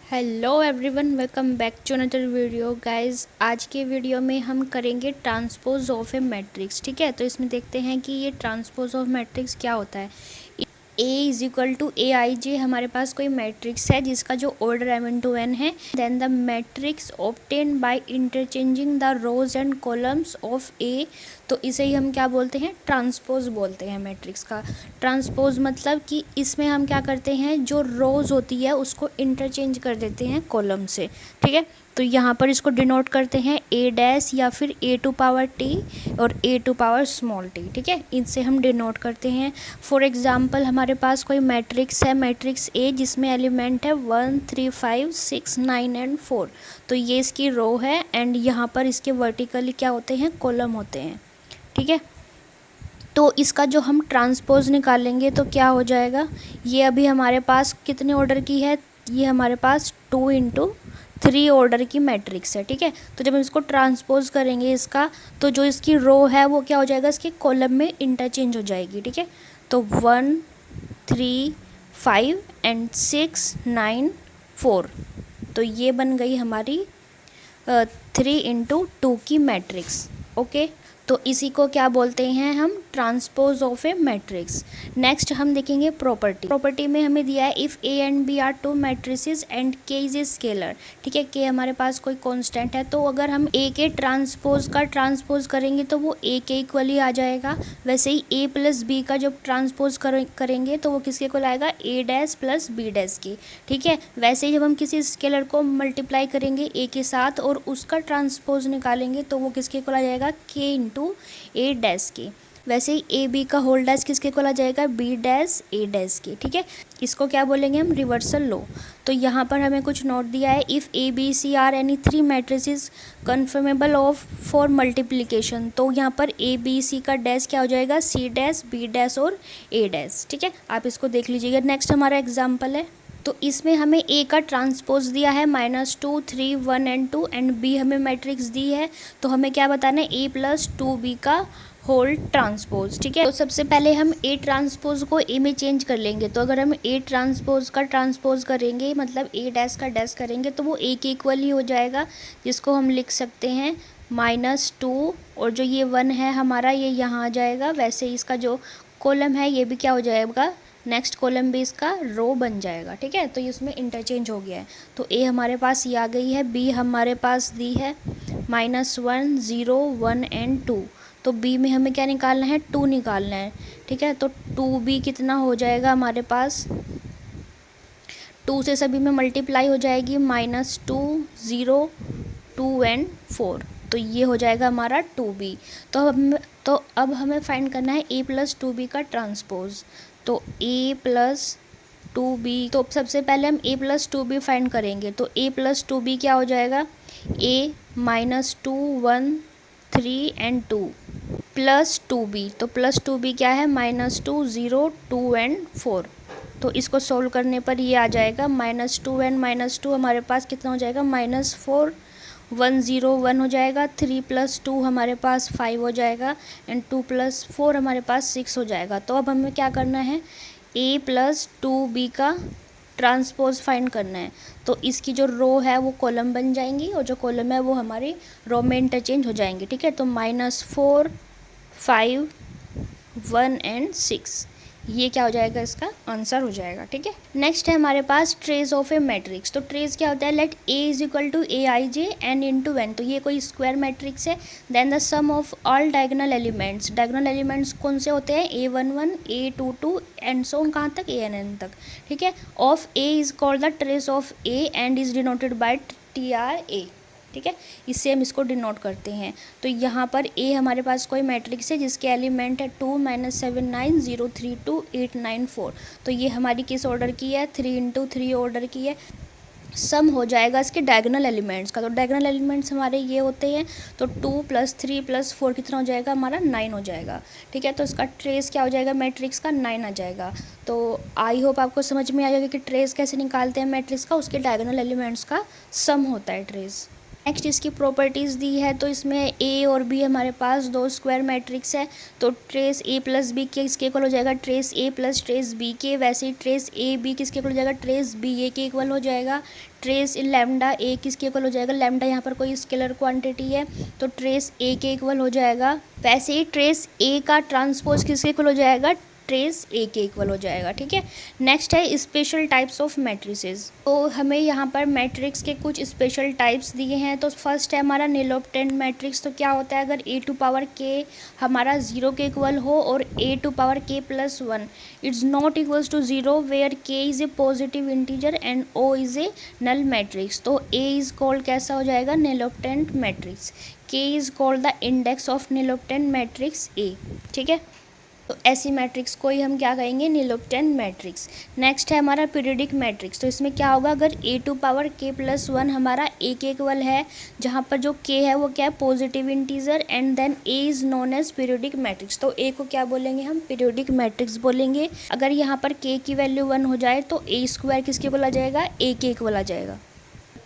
Hello everyone, welcome back to another video guys. आज के video में हम करेंगे ट्रांसपोज ऑफ ए मैट्रिक्स। ठीक है, तो इसमें देखते हैं कि ये ट्रांसपोज ऑफ मैट्रिक्स क्या होता है। A इज इक्वल टू ए आई जे हमारे पास कोई मैट्रिक्स है जिसका जो ऑर्डर m/n है। Then the matrix obtain by interchanging the rows and columns of A. तो इसे ही हम क्या बोलते हैं, ट्रांसपोज बोलते हैं मैट्रिक्स का। ट्रांसपोज मतलब कि इसमें हम क्या करते हैं, जो रोज होती है उसको इंटरचेंज कर देते हैं कॉलम से। ठीक है, तो यहाँ पर इसको डिनोट करते हैं ए डैश या फिर ए टू पावर टी और A to power small T. ठीक है, इनसे हम डिनोट करते हैं। फॉर एग्जांपल हमारे पास कोई मैट्रिक्स है, मैट्रिक्स ए, जिसमें एलिमेंट है 1 3 5 6 9 एंड 4। तो ये इसकी रो है एंड यहाँ पर इसके वर्टिकली क्या होते हैं, कॉलम होते हैं। ठीक है, तो इसका जो हम ट्रांसपोज निकालेंगे तो क्या हो जाएगा, ये अभी हमारे पास कितने ऑर्डर की है, ये हमारे पास 2 इंटू 3 ऑर्डर की मैट्रिक्स है। ठीक है, तो जब हम इसको ट्रांसपोज करेंगे इसका, तो जो इसकी रो है वो क्या हो जाएगा, इसके कॉलम में इंटरचेंज हो जाएगी। ठीक है, तो 1 3 5 एंड 6 9 4, तो ये बन गई हमारी 3 इंटू 2 की मैट्रिक्स। ओके, तो इसी को क्या बोलते हैं हम, transpose of a matrix. Next हम देखेंगे प्रॉपर्टी। प्रॉपर्टी में हमें दिया है if A and B are two matrices and K is a scalar. ठीक है, के हमारे पास कोई कांस्टेंट है, तो अगर हम ए के ट्रांसपोज का ट्रांसपोज करेंगे तो वो ए के इक्वली आ जाएगा। वैसे ही ए प्लस बी का जब ट्रांसपोज करेंगे तो वो किसके इक्वल आएगा, ए डैश प्लस बी डैश की। ठीक है, वैसे ही जब हम किसी स्केलर को मल्टीप्लाई करेंगे ए के साथ और उसका ट्रांसपोज निकालेंगे तो वो किसके इक्वल आ जाएगा, के इंटू ए डैश की। वैसे ही ए बी का होल डैश किसके इक्वल आ जाएगा, बी डैश ए डैश की। ठीक है, इसको क्या बोलेंगे हम, रिवर्सल लो। तो यहाँ पर हमें कुछ नोट दिया है, if A B C are any 3 matrices conformable of for multiplication. तो यहाँ पर ए बी सी का डैश क्या हो जाएगा, सी डैश बी डैश और ए डैश। ठीक है, आप इसको देख लीजिएगा। नेक्स्ट हमारा एग्जाम्पल है, तो इसमें हमें ए का ट्रांसपोज दिया है -2 3 1 एंड 2 एंड बी हमें मैट्रिक्स दी है। तो हमें क्या बताना है, ए प्लस 2 बी का होल ट्रांसपोज। ठीक है, तो सबसे पहले हम ए ट्रांसपोज को ए में चेंज कर लेंगे। तो अगर हम ए ट्रांसपोज का ट्रांसपोज करेंगे, मतलब ए डैश का डैश करेंगे, तो वो ए के इक्वल ही हो जाएगा, जिसको हम लिख सकते हैं -2 और जो ये 1 है हमारा, ये यहाँ आ जाएगा। वैसे इसका जो कॉलम है ये भी क्या हो जाएगा, नेक्स्ट कॉलम भी इसका रो बन जाएगा। ठीक है, तो ये उसमें इंटरचेंज हो गया है। तो ए हमारे पास ये आ गई है, बी हमारे पास दी है -1 0 1 एंड 2। तो बी में हमें क्या निकालना है, 2 निकालना है। ठीक है, तो 2b कितना हो जाएगा हमारे पास, 2 से सभी में मल्टीप्लाई हो जाएगी, -2 0 2 एंड 4। तो ये हो जाएगा हमारा 2b। तो अब हमें फाइंड करना है a प्लस 2b का ट्रांसपोज। तो a प्लस 2b, तो सबसे पहले हम a प्लस 2b फाइंड करेंगे। तो a प्लस 2b क्या हो जाएगा, a -2 1 3 एंड 2 प्लस 2b। तो प्लस 2b क्या है, -2 0 2 एंड 4। तो इसको सोल्व करने पर ये आ जाएगा -2 एंड -2 हमारे पास कितना हो जाएगा, -4 1 0 1 हो जाएगा, 3 + 2 हमारे पास 5 हो जाएगा एंड 2 + 4 हमारे पास 6 हो जाएगा। तो अब हमें क्या करना है, a प्लस 2b का ट्रांसपोज फाइंड करना है। तो इसकी जो रो है वो कॉलम बन जाएंगी और जो कॉलम है वो हमारी रो में इंटरचेंज हो जाएंगे। ठीक है, तो -4 5 1 एंड 6, ये क्या हो जाएगा, इसका आंसर हो जाएगा। ठीक है, नेक्स्ट है हमारे पास ट्रेस ऑफ ए मैट्रिक्स। तो ट्रेस क्या होता है, let A is equal to A I J N into N. तो ये कोई स्क्वायर मैट्रिक्स है। Then the sum of all diagonal elements. Diagonal elements कौन से होते हैं, A11 A22 and so on, कहाँ तक, ANN तक। ठीक है, of A is called the trace of A and is denoted bye TRA। ठीक है, इससे हम इसको डिनोट करते हैं। तो यहाँ पर ए हमारे पास कोई मैट्रिक्स है जिसके एलिमेंट है 2 7 9 0 3 2 8 9 4। तो ये हमारी किस ऑर्डर की है, 3 इंटू 3 ऑर्डर की है। सम हो जाएगा इसके डायगोनल एलिमेंट्स का। तो डायगोनल एलिमेंट्स हमारे ये होते हैं, तो 2 + 3 + 4 कितना हो जाएगा हमारा, 9 हो जाएगा। ठीक है, तो इसका ट्रेस क्या हो जाएगा, मैट्रिक्स का 9 आ जाएगा। तो आई होप आपको समझ में आ जाएगा कि ट्रेस कैसे निकालते हैं मैट्रिक्स का, उसके डायगोनल एलिमेंट्स का सम होता है ट्रेस। नेक्स्ट इसकी प्रॉपर्टीज़ दी है, तो इसमें ए और बी हमारे पास दो स्क्वायर मैट्रिक्स है, तो ट्रेस ए प्लस बी के इसके इक्वल हो जाएगा ट्रेस ए प्लस ट्रेस बी के। वैसे ही ट्रेस ए बी किसके इक्वल हो जाएगा, ट्रेस बी ए के इक्वल हो जाएगा। ट्रेस लैम्डा ए किसके इक्वल हो जाएगा, लैम्डा यहाँ पर कोई स्केलर क्वांटिटी है तो ट्रेस ए के इक्वल हो जाएगा। वैसे ही ट्रेस ए का ट्रांसपोज किसके इक्वल हो जाएगा, ट्रेस ए के इक्वल हो जाएगा। ठीक है, नेक्स्ट है स्पेशल टाइप्स ऑफ मैट्रिसेस। तो हमें यहाँ पर मैट्रिक्स के कुछ स्पेशल टाइप्स दिए हैं। तो फर्स्ट है हमारा नीलोप्टेंट मैट्रिक्स। तो क्या होता है, अगर ए टू पावर के हमारा 0 के इक्वल हो और A to power k plus 1 it's not equals to 0 where k is a positive integer and O is a null matrix. तो ए इज़ कॉल्ड कैसा हो जाएगा, nilpotent matrix. K is called the index of nilpotent matrix A. ठीक है, तो ऐसी matrix को ही हम क्या कहेंगे, नीलोप्टेंट मैट्रिक्स। नेक्स्ट है हमारा पीरियडिक मैट्रिक्स। तो इसमें क्या होगा, अगर ए टू पावर के प्लस 1 हमारा ए के इक्वल है, जहाँ पर जो के है वो क्या है, positive integer, and then A is known as periodic matrix. तो ए को क्या बोलेंगे हम, पीरियडिक मैट्रिक्स बोलेंगे। अगर यहाँ पर के की वैल्यू 1 हो जाए तो ए स्क्वायर किसके इक्वल आ जाएगा, ए के इक्वल आ जाएगा।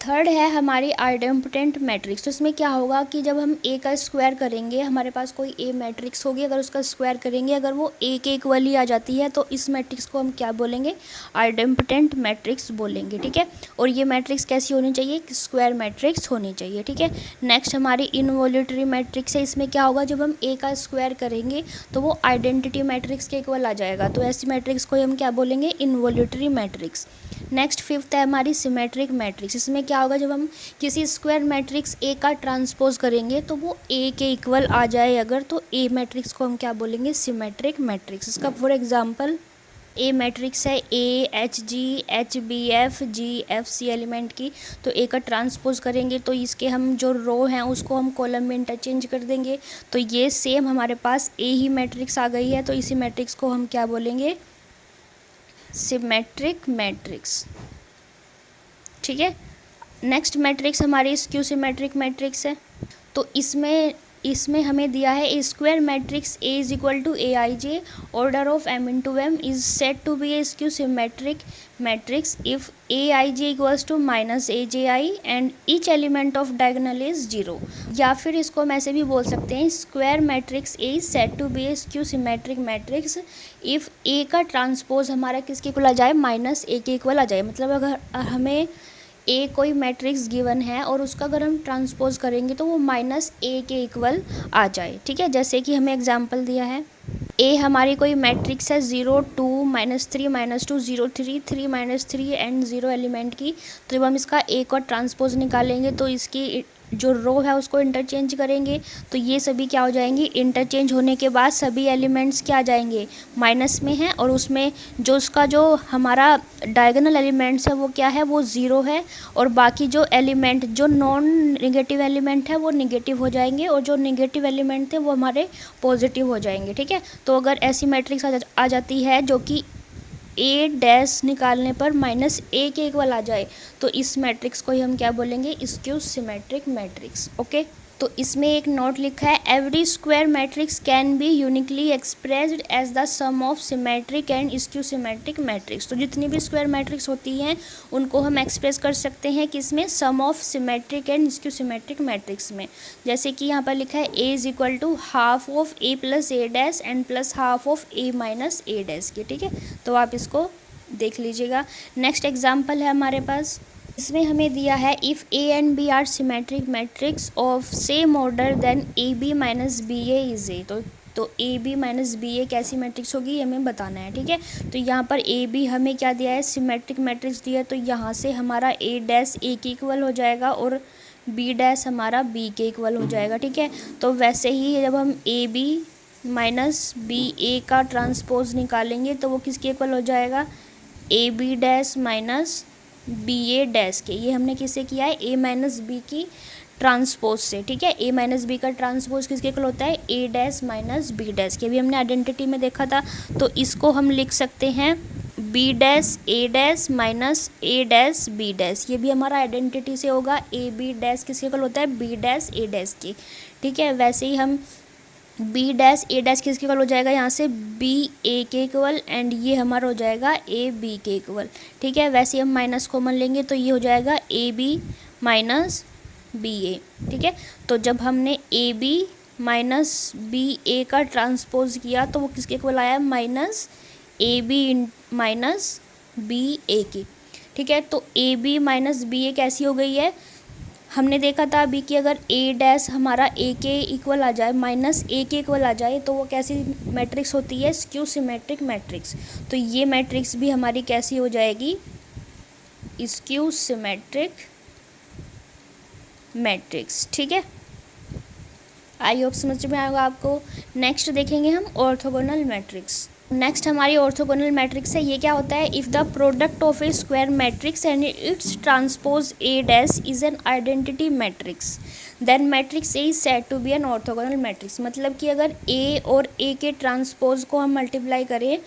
थर्ड है हमारी आइडेम्पोटेंट मैट्रिक्स। तो इसमें क्या होगा कि जब हम ए का स्क्वायर करेंगे, हमारे पास कोई ए मैट्रिक्स होगी, अगर उसका स्क्वायर करेंगे अगर वो ए के इक्वल ही आ जाती है तो इस मैट्रिक्स को हम क्या बोलेंगे, आइडेम्पोटेंट मैट्रिक्स बोलेंगे। ठीक है, और ये मैट्रिक्स कैसी होनी चाहिए, स्क्वायर मैट्रिक्स होनी चाहिए। ठीक है, नेक्स्ट हमारी इनवॉल्यूटरी मैट्रिक्स है। इसमें क्या होगा, जब हम ए का स्क्वायर करेंगे तो वो आइडेंटिटी मैट्रिक्स के इक्वल आ जाएगा, तो ऐसी मैट्रिक्स को हम क्या बोलेंगे, इनवॉल्यूटरी मैट्रिक्स। नेक्स्ट फिफ्थ है हमारी सिमेट्रिक मैट्रिक्स। इसमें क्या होगा, जब हम किसी स्क्वायर मैट्रिक्स ए का ट्रांसपोज करेंगे तो वो ए के इक्वल आ जाए अगर, तो ए मैट्रिक्स को हम क्या बोलेंगे, सिमेट्रिक मैट्रिक्स। इसका फॉर एग्जांपल ए मैट्रिक्स है A H G H B F G F C element की, तो ए का ट्रांसपोज करेंगे तो इसके हम जो रो हैं उसको हम कॉलम में इंटरचेंज कर देंगे, तो ये सेम हमारे पास ए ही मैट्रिक्स आ गई है, तो इसी मैट्रिक्स को हम क्या बोलेंगे, सिमेट्रिक मैट्रिक्स। ठीक है, नेक्स्ट मैट्रिक्स हमारी स्क्यू सिमेट्रिक मैट्रिक्स है। तो इसमें हमें दिया है a square matrix A is equal to A I j order of m into m is set to be a skew symmetric matrix if a I j equals to minus a j i and each element of diagonal is 0। या फिर इसको हम ऐसे भी बोल सकते हैं, square matrix A is set to be a skew symmetric matrix if A का ट्रांसपोज हमारा किसके इक्वल आ जाए, माइनस ए के इक्वल आ जाए। मतलब अगर हमें ए कोई मैट्रिक्स गिवन है और उसका अगर हम ट्रांसपोज करेंगे तो वो माइनस ए के इक्वल आ जाए। ठीक है, जैसे कि हमें एग्जांपल दिया है, ए हमारी कोई मैट्रिक्स है 0 2 -3 -2 0 3 3 -3 एंड 0 एलिमेंट की। तो जब हम इसका ए का ट्रांसपोज निकालेंगे तो इसकी जो रो है उसको इंटरचेंज करेंगे, तो ये सभी क्या हो जाएंगी, इंटरचेंज होने के बाद सभी एलिमेंट्स क्या आ जाएंगे, माइनस में है, और उसमें जो उसका जो हमारा डायगोनल एलिमेंट्स है वो क्या है, वो 0 है, और बाकी जो एलिमेंट जो नॉन नेगेटिव एलिमेंट है वो नेगेटिव हो जाएंगे, और जो नेगेटिव एलिमेंट थे वो हमारे पॉजिटिव हो जाएंगे। ठीक है, तो अगर ऐसी मैट्रिक्स आ जाती है जो कि ए डैश निकालने पर माइनस ए के इक्वल आ जाए, तो इस मैट्रिक्स को ही हम क्या बोलेंगे, स्क्यू सिमेट्रिक मैट्रिक्स। ओके, तो इसमें एक नोट लिखा है, every square matrix can be uniquely expressed as the sum of symmetric and skew symmetric matrix. तो जितनी भी स्क्वायर मैट्रिक्स होती हैं उनको हम एक्सप्रेस कर सकते हैं किसमें, sum of symmetric and skew symmetric matrix में। जैसे कि यहाँ पर लिखा है A is equal to half of A plus A dash and plus half of A minus A dash की। ठीक है, तो आप इसको देख लीजिएगा। नेक्स्ट एग्जाम्पल है हमारे पास, इसमें हमें दिया है if A and B are symmetric matrix of same order then A B minus B A is A. तो A B minus B A कैसी मैट्रिक्स होगी ये हमें बताना है। ठीक है, तो यहाँ पर ए बी हमें क्या दिया है, सिमेट्रिक मैट्रिक्स दिया है, तो यहाँ से हमारा ए डैश ए के इक्वल हो जाएगा और बी डैश हमारा बी के इक्वल हो जाएगा। ठीक है, तो वैसे ही जब हम A B minus B A का ट्रांसपोज निकालेंगे तो वो किसके इक्वल हो जाएगा, A B dash minus B A dash के। ये हमने किससे किया है, ए माइनस बी की ट्रांसपोज से। ठीक है, ए माइनस बी का ट्रांसपोज किसके इक्वल होता है, A dash minus B dash के। अभी हमने आइडेंटिटी में देखा था, तो इसको हम लिख सकते हैं B dash A dash minus A dash B dash. ये भी हमारा आइडेंटिटी से होगा, ए बी डैश किसके इक्वल होता है, बी डैश ए डैश की। ठीक है, वैसे ही हम बी डैश ए डैश किसके इक्वल हो जाएगा, यहाँ से बी ए के इक्वल, एंड ये हमारा हो जाएगा ए बी के इक्वल। ठीक है, वैसे हम माइनस कॉमन लेंगे तो ये हो जाएगा A B minus B A, ठीक है। तो जब हमने A B minus B A का ट्रांसपोज किया तो वो किसके इक्वल आया, minus A B minus B A की, ठीक है। तो A B minus B A कैसी हो गई है, हमने देखा था अभी कि अगर ए डैश हमारा ए के इक्वल आ जाए, माइनस ए के इक्वल आ जाए, तो वो कैसी मैट्रिक्स होती है, स्क्यू सिमेट्रिक मैट्रिक्स। तो ये मैट्रिक्स भी हमारी कैसी हो जाएगी, स्क्यू सिमेट्रिक मैट्रिक्स, ठीक है। आई होप समझ में आएगा आपको। नेक्स्ट देखेंगे हम ऑर्थोगोनल मैट्रिक्स। नेक्स्ट हमारी ऑर्थोगोनल मैट्रिक्स है। ये क्या होता है, if the product of a square matrix and its transpose A dash is an identity matrix then matrix A is said to be an orthogonal matrix. मतलब कि अगर ए और ए के ट्रांसपोज को हम मल्टीप्लाई करें,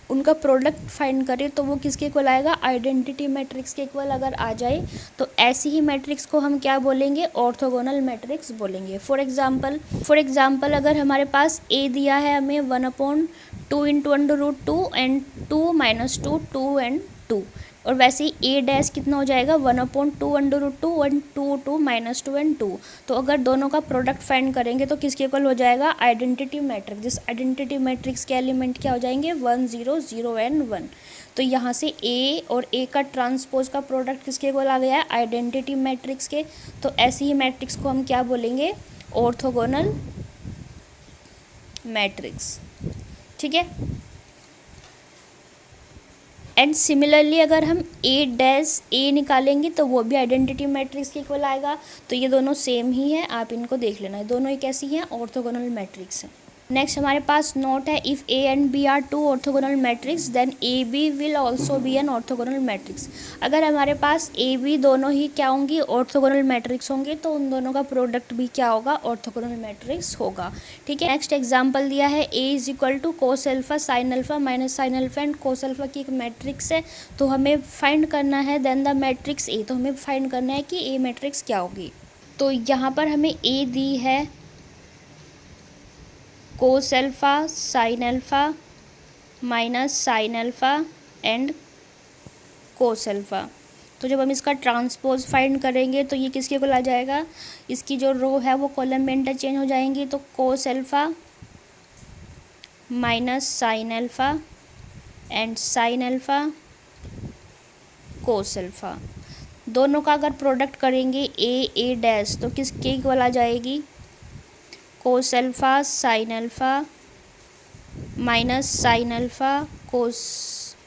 उनका प्रोडक्ट फाइंड करें, तो वो किसके इक्वल आएगा, आइडेंटिटी मैट्रिक्स के इक्वल अगर आ जाए तो ऐसी ही मैट्रिक्स को हम क्या बोलेंगे, ऑर्थोगोनल मैट्रिक्स बोलेंगे। फॉर एग्जाम्पल अगर हमारे पास ए दिया है हमें 1/2 इंटू √2 एंड 2 माइनस 2 2 एंड 2, और वैसे ही ए डैश कितना हो जाएगा 1/2 √2 एंड 2 2 माइनस 2 एंड 2। तो अगर दोनों का प्रोडक्ट फाइंड करेंगे तो किसके इक्वल हो जाएगा, आइडेंटिटी मैट्रिक्स। जिस आइडेंटिटी मैट्रिक्स के एलिमेंट क्या हो जाएंगे, 1 0 0 एंड 1। तो यहाँ से ए और ए का ट्रांसपोज का प्रोडक्ट किसके इक्वल आ गया है, आइडेंटिटी मैट्रिक्स के। तो ऐसी ही मैट्रिक्स को हम क्या बोलेंगे, ऑर्थोगोनल मैट्रिक्स, ठीक है। एंड सिमिलरली अगर हम ए डैश ए निकालेंगे तो वो भी आइडेंटिटी मैट्रिक्स के इक्वल आएगा। तो ये दोनों सेम ही है, आप इनको देख लेना है, दोनों ही कैसी हैं, ऑर्थोगोनल मैट्रिक्स हैं। नेक्स्ट हमारे पास नोट है, if A and B are two orthogonal matrix then A B will also be an orthogonal matrix. अगर हमारे पास ए बी दोनों ही क्या होंगी, ऑर्थोगोनल मैट्रिक्स होंगे, तो उन दोनों का प्रोडक्ट भी क्या होगा, ऑर्थोगोनल मैट्रिक्स होगा, ठीक है। नेक्स्ट एग्जाम्पल दिया है, A is equal to cos alpha sine alpha minus sine alpha and cos alpha की एक मैट्रिक्स है। तो हमें फाइंड करना है देन द मैट्रिक्स ए। तो हमें फाइंड करना है कि ए मैट्रिक्स क्या होगी। तो यहाँ पर हमें ए दी है कोस alpha sine alpha minus sine alpha and cos alpha. तो जब हम इसका ट्रांसपोज फाइंड करेंगे तो ये किसके इक्वल आ जाएगा, इसकी जो रो है वो कॉलम में इंटरचेंज हो जाएंगी। तो cos alpha minus sine alpha and sine alpha cos alpha, दोनों का अगर प्रोडक्ट करेंगे ए डैश तो किसके इक्वल आ जाएगी, कोस alpha sine alpha minus sine alpha cos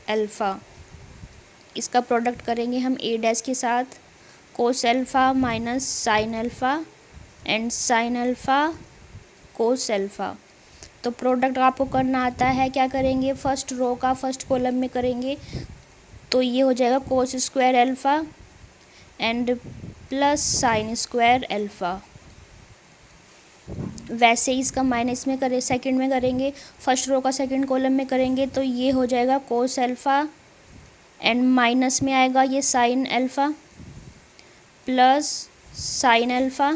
alpha. इसका प्रोडक्ट करेंगे हम ए डैश के साथ, cos alpha minus sine alpha and sine alpha cos alpha. तो प्रोडक्ट आपको करना आता है, क्या करेंगे, फर्स्ट रो का फर्स्ट कॉलम में करेंगे। तो ये हो जाएगा cos square alpha and plus sine square alpha. वैसे ही इसका माइनस में करें, सेकंड में करेंगे, फर्स्ट रो का सेकंड कॉलम में करेंगे। तो ये हो जाएगा कोस अल्फा एंड माइनस में आएगा ये sine alpha plus sine alpha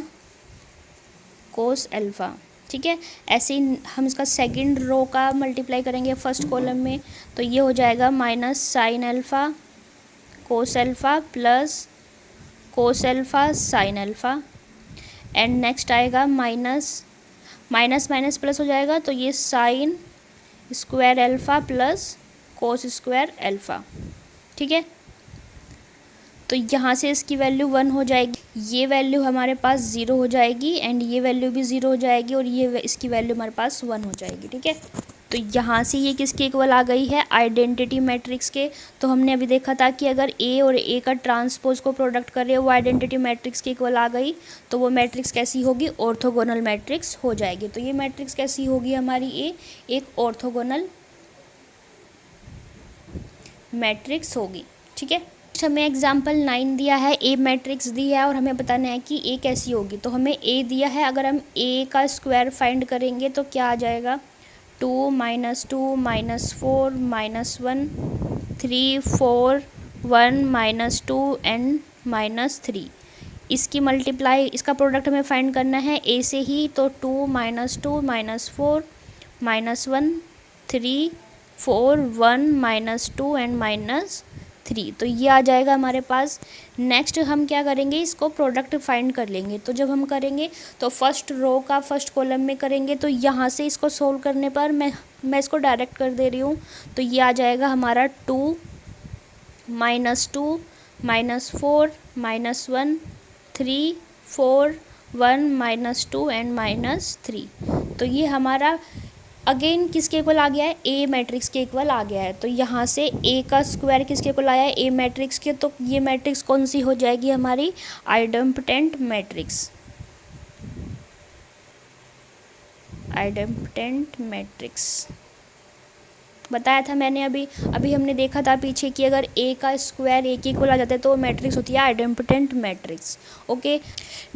cos alpha, ठीक है। ऐसे ही हम इसका सेकंड रो का मल्टीप्लाई करेंगे फर्स्ट कॉलम में। तो ये हो जाएगा minus sine alpha cos alpha plus cos alpha sine alpha and next आएगा माइनस माइनस प्लस हो जाएगा। तो ये sine square alpha plus cos square alpha, ठीक है। तो यहाँ से इसकी वैल्यू 1 हो जाएगी, ये वैल्यू हमारे पास 0 हो जाएगी एंड ये वैल्यू भी 0 हो जाएगी और ये इसकी वैल्यू हमारे पास 1 हो जाएगी, ठीक है। तो यहाँ से ये किसके इक्वल आ गई है, आइडेंटिटी मैट्रिक्स के। तो हमने अभी देखा था कि अगर ए और ए का ट्रांसपोज को प्रोडक्ट करे वो आइडेंटिटी मैट्रिक्स के इक्वल आ गई तो वो मैट्रिक्स कैसी होगी, ऑर्थोगोनल मैट्रिक्स हो जाएगी। तो ये मैट्रिक्स कैसी होगी हमारी, एक ऑर्थोगोनल मैट्रिक्स होगी, ठीक है। हमें एग्जाम्पल 9 दिया है, ए मैट्रिक्स दी है और हमें बताना है कि ए कैसी होगी। तो हमें ए दिया है, अगर हम ए का स्क्वायर फाइंड करेंगे तो क्या आ जाएगा, 2 - 2 - 4 - 1 3 4 1 - 2 एंड -3। इसकी मल्टीप्लाई, इसका प्रोडक्ट हमें फाइंड करना है ए से ही। तो 2 - 2 - 4 -1 3 4 1 - 2 एंड 3। तो ये आ जाएगा हमारे पास। नेक्स्ट हम क्या करेंगे, इसको प्रोडक्ट फाइंड कर लेंगे। तो जब हम करेंगे तो फर्स्ट रो का फर्स्ट कॉलम में करेंगे। तो यहाँ से इसको सोल्व करने पर मैं इसको डायरेक्ट कर दे रही हूँ। तो ये आ जाएगा हमारा 2 -2 -4 -1 3 4 1 -2 एंड -3। तो ये हमारा अगेन किसके इक्वल आ गया है, ए मैट्रिक्स के इक्वल आ गया है। तो यहाँ से ए का स्क्वायर किसके इक्वल आया है, ए मैट्रिक्स के। तो ये मैट्रिक्स कौन सी हो जाएगी, हमारी आइडेम्पोटेंट मैट्रिक्स। आइडेम्पोटेंट मैट्रिक्स बताया था मैंने अभी हमने देखा था पीछे कि अगर ए का स्क्वायर ए के इक्वल आ जाता है तो वो मैट्रिक्स होती है आइडेम्पोटेंट मैट्रिक्स। ओके,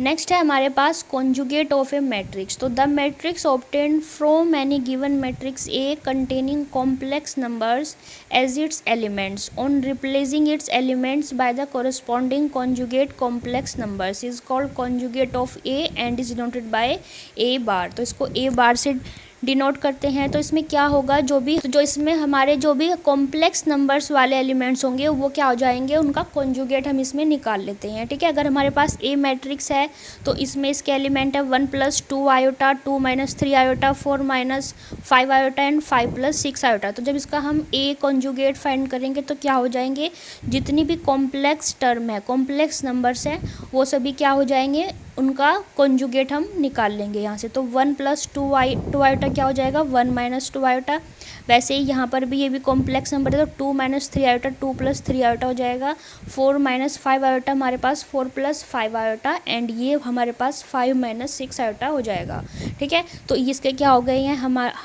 नेक्स्ट है हमारे पास कॉन्जुगेट ऑफ ए मैट्रिक्स। तो the matrix obtained from any given matrix A containing complex numbers as its elements on replacing its elements by the corresponding conjugate complex numbers is called conjugate of A and is denoted by A bar. तो इसको ए बार से denote करते हैं। तो इसमें क्या होगा, जो इसमें हमारे जो भी कॉम्प्लेक्स नंबर्स वाले एलिमेंट्स होंगे वो क्या हो जाएंगे, उनका कॉन्जुगेट हम इसमें निकाल लेते हैं। ठीक है, अगर हमारे पास ए मैट्रिक्स है तो इसमें इसके एलिमेंट है 1 + 2 iota, 2 - 3 iota, 4 - 5 iota and 5 + 6 iota. तो जब इसका हम ए कॉन्जुगेट फाइंड करेंगे तो क्या हो जाएंगे, जितनी भी कॉम्प्लेक्स टर्म है, कॉम्प्लेक्स नंबर्स हैं, वो सभी क्या हो जाएंगे, उनका कॉन्जुगेट हम निकाल लेंगे यहाँ से। तो 1 + 2 आयोटा क्या हो जाएगा, 1 - 2 आयोटा। वैसे ही यहाँ पर भी ये भी कॉम्प्लेक्स नंबर है तो 2 - 3 आयोटा, 2 + 3 आयोटा हो जाएगा। 4 - 5 आयोटा हमारे पास 4 + 5 आयोटा एंड ये हमारे पास 5 - 6 आयोटा हो जाएगा। ठीक है, तो इसके क्या हो गए हैं,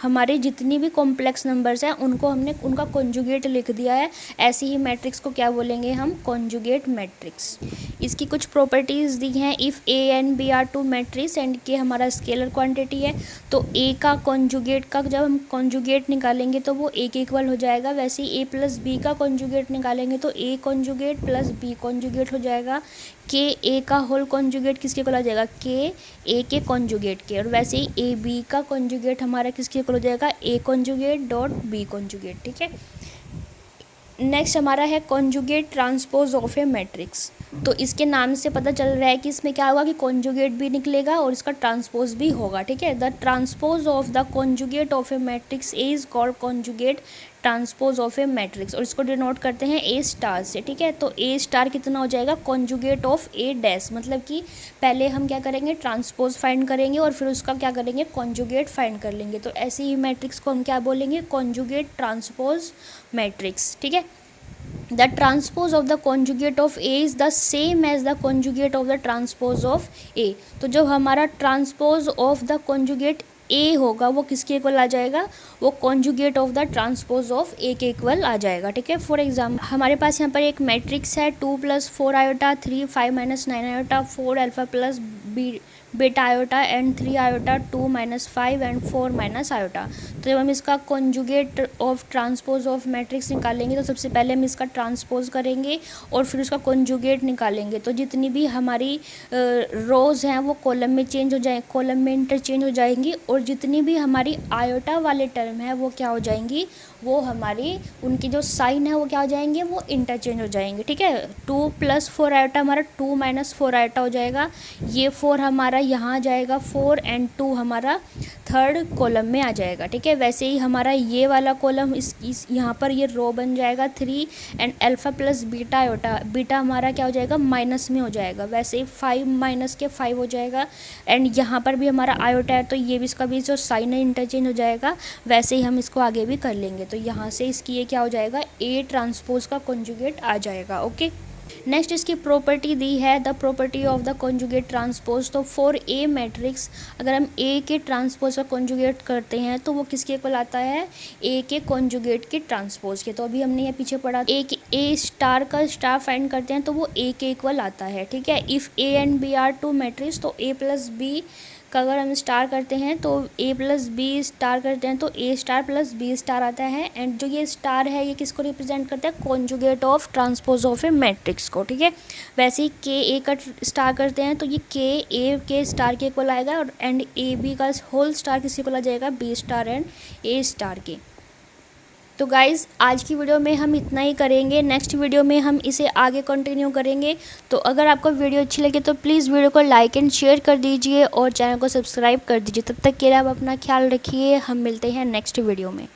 हमारे जितनी भी कॉम्प्लेक्स नंबर्स हैं उनको हमने उनका कॉन्जुगेट लिख दिया है। ऐसी ही मैट्रिक्स को क्या बोलेंगे हम, कॉन्जुगेट मैट्रिक्स। इसकी कुछ प्रॉपर्टीज़ दी हैं। If A and B are two matrix and k हमारा स्केलर क्वांटिटी है तो ए का कॉन्जुगेट का जब हम कॉन्जुगेट निकालेंगे तो वो ए के इक्वल हो जाएगा। वैसे ही ए + बी का कॉन्जुगेट निकालेंगे तो ए कॉन्जुगेट + बी कॉन्जुगेट हो जाएगा। के ए का होल कॉन्जुगेट किसके इक्वल आ जाएगा, के ए के कॉन्जुगेट के। और वैसे ही ए बी का कॉन्जुगेट हमारा किसके इक्वल हो जाएगा, A conjugate dot B conjugate. ठीक है, नेक्स्ट हमारा है conjugate transpose of a matrix. तो इसके नाम से पता चल रहा है कि इसमें क्या होगा कि कॉन्जुगेट भी निकलेगा और इसका ट्रांसपोज भी होगा। ठीक है, the transpose of the conjugate of a matrix A is called conjugate transpose of a matrix और इसको डिनोट करते हैं ए स्टार से। ठीक है, तो ए स्टार कितना हो जाएगा, कॉन्जुगेट ऑफ ए डैश, मतलब कि पहले हम क्या करेंगे, ट्रांसपोज फाइंड करेंगे और फिर उसका क्या करेंगे, कॉन्जुगेट फाइंड कर लेंगे। तो ऐसे ही मैट्रिक्स को हम क्या बोलेंगे, कॉन्जुगेट ट्रांसपोज मैट्रिक्स। ठीक है, the transpose of the conjugate of A is the same as the conjugate of the transpose of A. तो जो हमारा transpose of the conjugate A होगा वो किसके इक्वल आ जाएगा, वो conjugate of the transpose of A के इक्वल आ जाएगा। ठीक है, फॉर एग्जाम्पल हमारे पास यहाँ पर एक मैट्रिक्स है 2 + 4 iota, 3 5 - 9 iota, 4 alpha + beta iota and 3 iota, 2 - 5 and 4 - iota. तो जब हम इसका conjugate of transpose of matrix निकालेंगे तो सबसे पहले हम इसका ट्रांसपोज करेंगे और फिर उसका कॉन्जुगेट निकालेंगे। तो जितनी भी हमारी रोज़ हैं वो कॉलम में चेंज हो जाए, कॉलम में इंटरचेंज हो जाएंगी और जितनी भी हमारी आयोटा वाले टर्म है वो क्या हो जाएंगी, वो हमारी उनकी जो साइन है वो क्या हो जाएंगे, वो इंटरचेंज हो जाएंगे। ठीक है, 2 + 4 आयोटा हमारा 2 - 4 आयोटा हो जाएगा। ये 4 हमारा यहाँ आ जाएगा 4 एंड 2 हमारा थर्ड कॉलम में आ जाएगा। ठीक है, वैसे ही हमारा ये वाला कॉलम इस यहाँ पर ये रो बन जाएगा 3 and alpha + beta iota, beta हमारा क्या हो जाएगा, माइनस में हो जाएगा। वैसे ही 5 - के 5 हो जाएगा एंड यहाँ पर भी हमारा आयोटा है तो ये भी इसका भी जो साइन है इंटरचेंज हो जाएगा। वैसे ही हम इसको आगे भी कर लेंगे। तो यहाँ से इसकी ये क्या हो जाएगा, ए ट्रांसपोज का कॉन्जुगेट आ जाएगा। ओके, नेक्स्ट इसकी प्रॉपर्टी दी है the property of the conjugate transpose. तो फॉर ए मैट्रिक्स अगर हम ए के ट्रांसपोज का कॉन्जुगेट करते हैं तो वो किसके इक्वल आता है, ए के कॉन्जुगेट के ट्रांसपोज के। तो अभी हमने ये पीछे पढ़ा ए स्टार का स्टार फाइंड करते हैं तो वो ए के इक्वल आता है। ठीक है, if A and B are two matrix तो ए + बी का अगर हम स्टार करते हैं तो ए + बी स्टार करते हैं तो ए स्टार + बी स्टार आता है। एंड जो ये स्टार है ये किसको रिप्रेजेंट करता है, conjugate of transpose of a matrix को। ठीक है, वैसे ही के ए का स्टार करते हैं तो ये के ए के स्टार के इक्वल आएगा और एंड ए बी का होल स्टार किसके इक्वल आ जाएगा, B star and A star के। तो गाइज़ आज की वीडियो में हम इतना ही करेंगे, नेक्स्ट वीडियो में हम इसे आगे कंटिन्यू करेंगे। तो अगर आपको वीडियो अच्छी लगे तो प्लीज़ वीडियो को लाइक एंड शेयर कर दीजिए और चैनल को सब्सक्राइब कर दीजिए। तब तक के लिए आप अपना ख्याल रखिए, हम मिलते हैं नेक्स्ट वीडियो में।